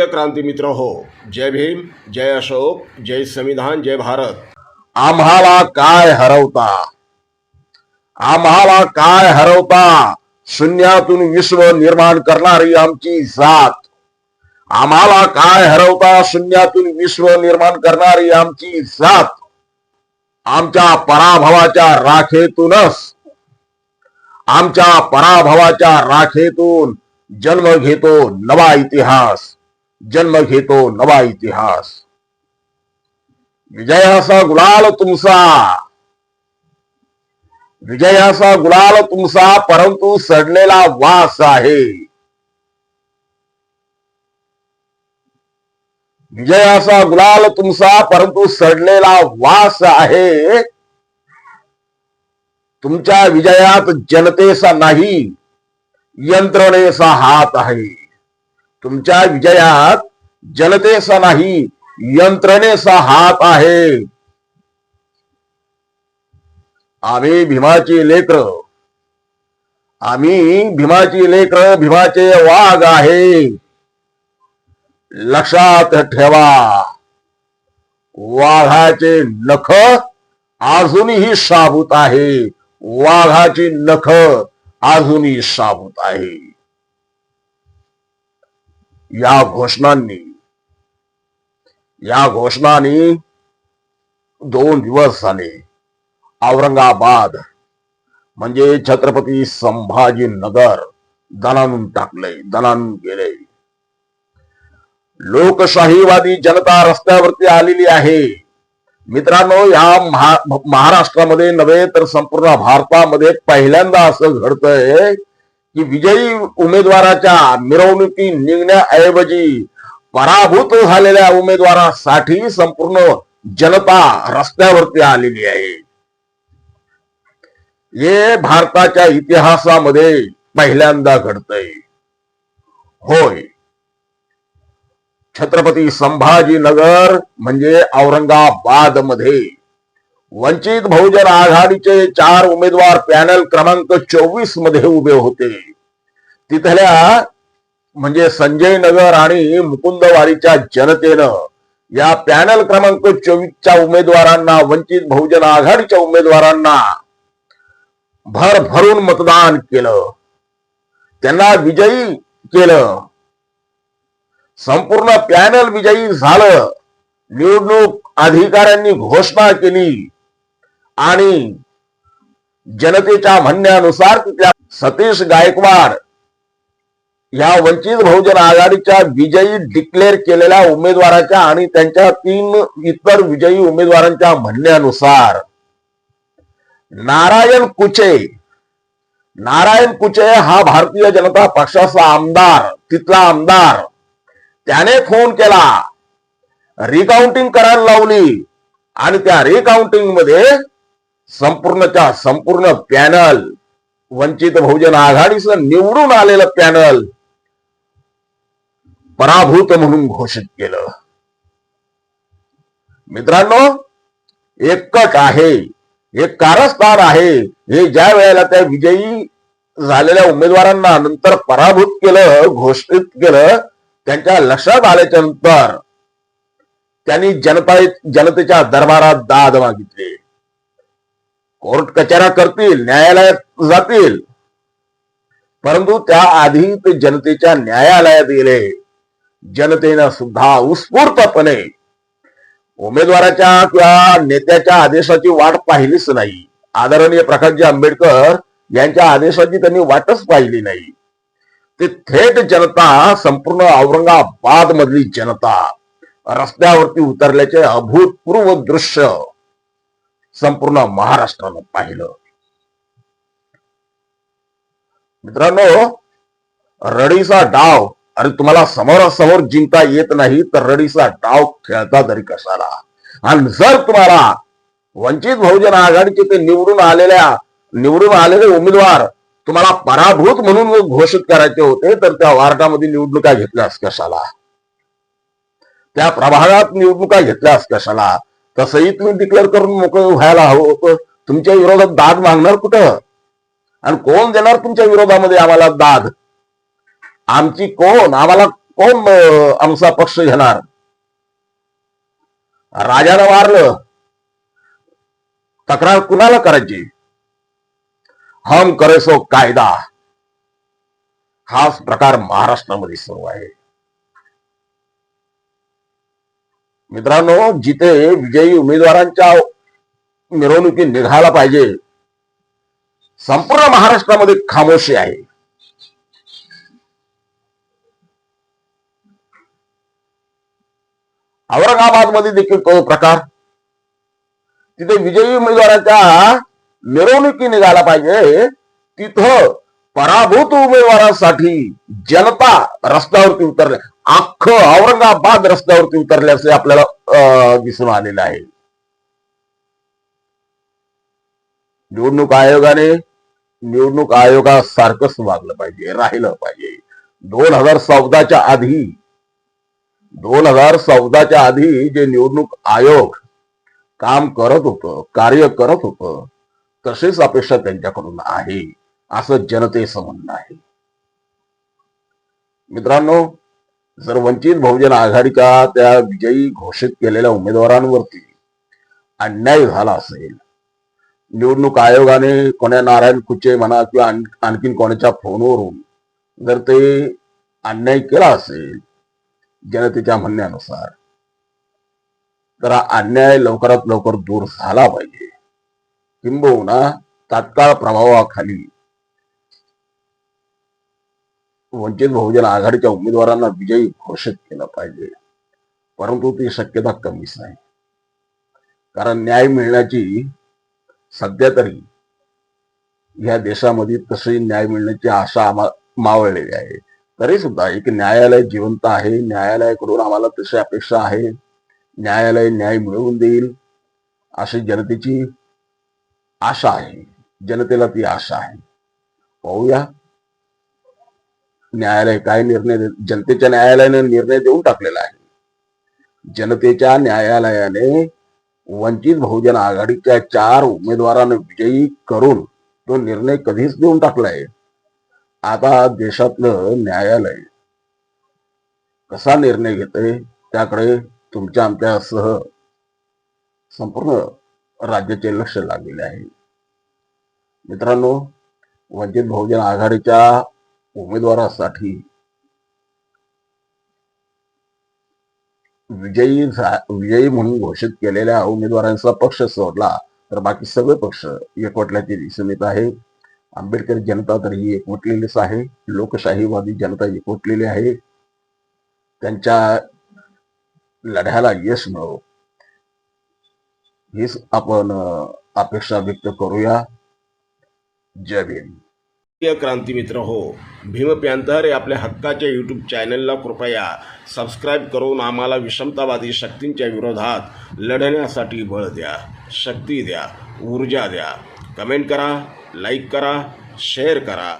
प्रिय क्रांती मित्र हो, जय भीम, जय अशोक, जय संविधान, जय भारत. आम्हाला काय हरवता, आम्हाला काय हरवता, शून्यातून विश्व निर्माण करणारी आमची जात. आम्हाला काय हरवता, शून्यातून विश्व निर्माण करणारी आमची जात. आमच्या पराभवाच्या राखेतूनच, आमच्या पराभवाच्या राखेतून जन्म घेतो नवा इतिहास, जन्म घेतो नवा इतिहास. विजयाचा गुलाल तुमचा, विजयाचा गुलाल तुमचा, परंतु सडलेला वास आहे. विजयाचा गुलाल तुमचा, परंतु सडलेला वास आहे. तुमच्या विजयात जनतेचा नाही, यंत्रणेचा हात आहे. तुमच्या विजयात जनतेचा नाही, यंत्रणेचा हात आहे. आम्ही भीमाची लेकर, आम्ही भीमाची लेकर, भीमाचे वाघ आहे. लक्षात ठेवा, वाघाचे नख अजूनही शाबूत आहे. वाघाची नख अजूनही शाबूत आहे. या घोषणांनी 2 दिवस झाले औरंगाबाद म्हणजे छत्रपती संभाजीनगर दणाणून टाकले, दणाणून गेले. लोकशाहीवादी जनता रस्त्यावरती आलेली आहे. मित्रांनो, या महाराष्ट्रामध्ये नव्हे तर संपूर्ण भारतामध्ये पहिल्यांदा असं घडतंय की विजयी उमेदवाराच्या मिरवणुकी निघण्याऐवजी पराभूत झालेल्या उमेदवारासाठी संपूर्ण जनता रस्त्यावरती आलेली आहे. हे भारताच्या इतिहासामध्ये पहिल्यांदा घडतंय. होय, छत्रपती संभाजीनगर म्हणजे औरंगाबाद मध्ये वंचित बहुजन आघाडीचे 4 उमेदवार पॅनल क्रमांक 24 मध्ये उभे होते. तिथल्या म्हणजे संजय नगर आणि मुकुंदवाडीच्या जनतेनं या पॅनल क्रमांक 24च्या उमेदवारांना, वंचित बहुजन आघाडीच्या उमेदवारांना भरभरून मतदान केलं, त्यांना विजयी केलं. संपूर्ण पॅनल विजयी झालं. निवडणूक अधिकाऱ्यांनी घोषणा केली आणि जनतेच्या म्हणण्यानुसार तिथल्या सतीश गायकवाड या वंचित बहुजन आघाडीच्या विजयी डिक्लेअर केलेल्या उमेदवाराच्या आणि त्यांच्या 3 इतर विजयी उमेदवारांच्या म्हणण्यानुसार नारायण कुचे हा भारतीय जनता पक्षाचा आमदार, तिथला आमदार, त्याने फोन केला, रिकाउंटिंग करायला लावली आणि त्या रिकाउंटिंग मध्ये संपूर्णच्या संपूर्ण पॅनल, वंचित बहुजन आघाडीचं निवडून आलेलं पॅनल पराभूत म्हणून घोषित केलं. मित्रांनो, एक कट आहे, एक कारस्थान आहे. हे ज्या वेळेला त्या विजयी झालेल्या उमेदवारांना नंतर पराभूत केलं, घोषित केलं, त्यांच्या लक्षात आल्याच्या नंतर त्यांनी जनतेच्या दरबारात दाद मागितली. कोर्ट कचेऱ्या करतील, न्यायालयात जातील, परंतु त्याआधी ते जनतेच्या न्यायालयात गेले. जनतेनं सुद्धा उत्स्फूर्तपणे उमेदवाराच्या किंवा नेत्याच्या आदेशाची वाट पाहिलीच नाही. आदरणीय प्रकाशजी आंबेडकर यांच्या आदेशाची त्यांनी वाटच पाहिली नाही. ते थेट जनता, संपूर्ण औरंगाबाद मधली जनता रस्त्यावरती उतरल्याचे अभूतपूर्व दृश्य संपूर्ण महाराष्ट्रानं पाहिलं. मित्रांनो, रडीचा डाव, अरे तुम्हाला समोरासमोर जिंकता येत नाही तर रडीचा डाव खेळता तरी कशाला. आणि जर तुम्हाला वंचित बहुजन आघाडीचे ते निवडून आलेले उमेदवार तुम्हाला पराभूत म्हणून घोषित करायचे होते तर त्या वार्डामध्ये निवडणुका घेतल्यास कशाला, त्या प्रभागात निवडणुका घेतल्यास कशाला. तसंही तुम्ही डिक्लेअर करून मोकळं व्हायला हवं होतं. तुमच्या विरोधात दाद मागणार कुठं आणि कोण देणार तुमच्या विरोधामध्ये आम्हाला दाद? आमची कोण, आम्हाला कोण आमचा पक्ष घेणार? राजाला मारलं, तक्रार कुणाला करायची? हम करे सो कायदा, हाच प्रकार महाराष्ट्रामध्ये सुरू आहे. मित्रांनो, जिथे विजयी उमेदवारांच्या मिरवणुकी निघायला पाहिजे, संपूर्ण महाराष्ट्रामध्ये खामोशी आहे. औरंगाबाद मध्ये देखील तो प्रकार, तिथे विजयी उमेदवारांच्या मिरवणुकी निघायला पाहिजे, तिथं पराभूत उमेदवारांसाठी जनता रस्त्यावरती उतरले, अख्खं औरंगाबाद रस्त्यावरती उतरल्याचे आपल्याला दिसून आलेलं आहे. निवडणूक आयोगासारखंच वागलं पाहिजे, राहिलं पाहिजे. 2014च्या आधी जे निवडणूक आयोग काम करत होतं, कार्य करत होतं, तशीच अपेक्षा त्यांच्याकडून आहे, असं जनतेचं म्हणणं आहे. मित्रांनो, जर वंचित बहुजन आघाडीच्या त्या विजयी घोषित केलेल्या उमेदवारांवरती अन्याय झाला असेल, निवडणूक आयोगाने कोण्या नारायण कुचे म्हणा किंवा आणखीन कोणाच्या फोनवरून जर ते अन्याय केला असेल जनतेच्या म्हणण्यानुसार, तर हा अन्याय लवकरात लवकर दूर झाला पाहिजे. किंबहुना तात्काळ प्रभावाखाली वंचित बहुजन आघाडीच्या उमेदवारांना विजयी घोषित केलं पाहिजे. परंतु ती शक्यता कमीच आहे, कारण न्याय मिळण्याची सध्या तरी या देशामध्ये तशी न्याय मिळण्याची आशा मावळलेली आहे. तरी सुद्धा एक न्यायालय जिवंत आहे, न्यायालयाकडून आम्हाला तशी अपेक्षा आहे, न्यायालय न्याय मिळवून देईल अशी जनतेची आशा आहे, जनतेला ती आशा आहे. पाहूया न्यायालय काय निर्णय, जनतेच्या न्यायालयाने निर्णय देऊन टाकलेला आहे. जनतेच्या न्यायालयाने वंचित बहुजन आघाडीच्या 4 उमेदवारांना विजयी करून तो निर्णय कधीच देऊन टाकलाय. आता देशातलं न्यायालय कसा निर्णय घेतोय त्याकडे तुमच्या आमच्यासह संपूर्ण राज्याचे लक्ष लागलेले आहे. मित्रांनो, वंचित बहुजन आघाडीच्या उमेदवारासाठी विजयी म्हणून घोषित केलेल्या उमेदवारांचा पक्ष सोडला तर बाकी सगळे पक्ष एकवटल्याचे दिसून येत आहे. आंबेडकर जनता तर ही एकवटलेलीच आहे, लोकशाहीवादी जनता एकवटलेली आहे. त्यांच्या लढ्याला यश मिळो हीच आपण अपेक्षा व्यक्त करूया. जय भीम. क्रांती मित्र हो, भीम पॅंथर या आपल्या हक्काच्या यूट्यूब चॅनलला कृपया सबस्क्राईब करून आम्हाला विषमतावादी शक्तींच्या विरोधात लढण्यासाठी बळ द्या, शक्ती द्या, ऊर्जा द्या. कमेंट करा, लाईक करा, शेअर करा.